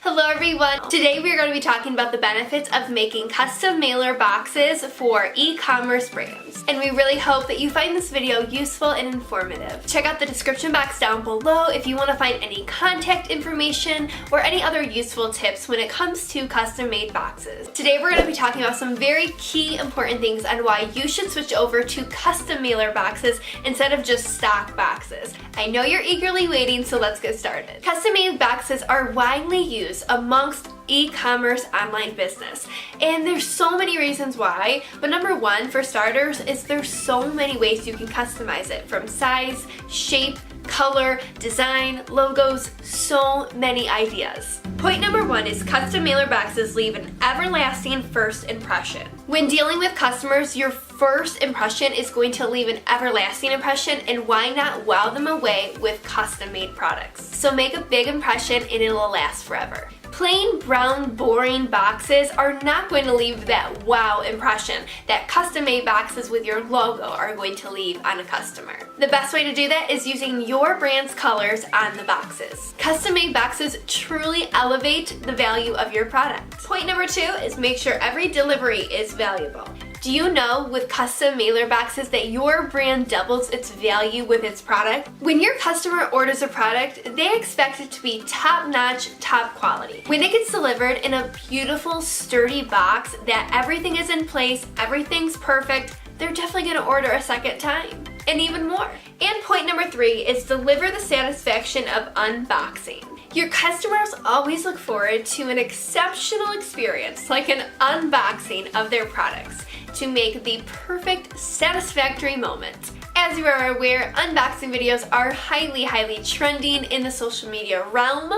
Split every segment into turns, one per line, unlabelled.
Hello everyone! Today we are going to be talking about the benefits of making custom mailer boxes for e-commerce brands. And we really hope that you find this video useful and informative. Check out the description box down below if you want to find any contact information or any other useful tips when it comes to custom made boxes. Today we're going to be talking about some very key important things on why you should switch over to custom mailer boxes instead of just stock boxes. I know you're eagerly waiting, so let's get started. Custom made boxes are widely used amongst e-commerce online business, and there's so many reasons why, but number one, for starters, is there's so many ways you can customize it, from size, shape, color, design, logos, so many ideas. Point number one is custom mailer boxes leave an everlasting first impression. When dealing with customers, your first impression is going to leave an everlasting impression, and why not wow them away with custom made products? So make a big impression and it'll last forever. Plain brown boring boxes are not going to leave that wow impression that custom made boxes with your logo are going to leave on a customer. The best way to do that is using your brand's colors on the boxes. Custom made boxes truly elevate the value of your product. Point number two is make sure every delivery is valuable. Do you know with custom mailer boxes that your brand doubles its value with its product? When your customer orders a product, they expect it to be top-notch, top quality. When it gets delivered in a beautiful, sturdy box that everything is in place, everything's perfect, they're definitely gonna order a second time, and even more. And point number three is deliver the satisfaction of unboxing. Your customers always look forward to an exceptional experience, like an unboxing of their products, to make the perfect, satisfactory moment. As you are aware, unboxing videos are highly trending in the social media realm.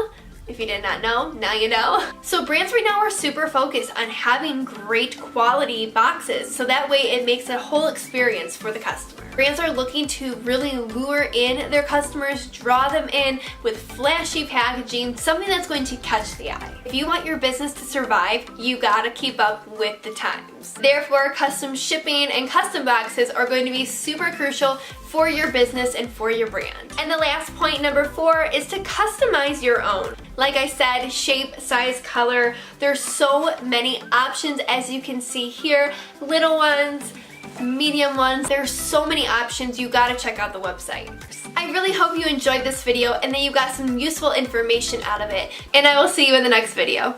If you did not know, now you know. So brands right now are super focused on having great quality boxes, so that way it makes a whole experience for the customer. Brands are looking to really lure in their customers, draw them in with flashy packaging, something that's going to catch the eye. If you want your business to survive, you gotta keep up with the times. Therefore, custom shipping and custom boxes are going to be super crucial for your business and for your brand. And the last point, number four, is to customize your own. Like I said, shape, size, color, there's so many options as you can see here. Little ones, medium ones, there's so many options. You gotta check out the website. I really hope you enjoyed this video and that you got some useful information out of it, and I will see you in the next video.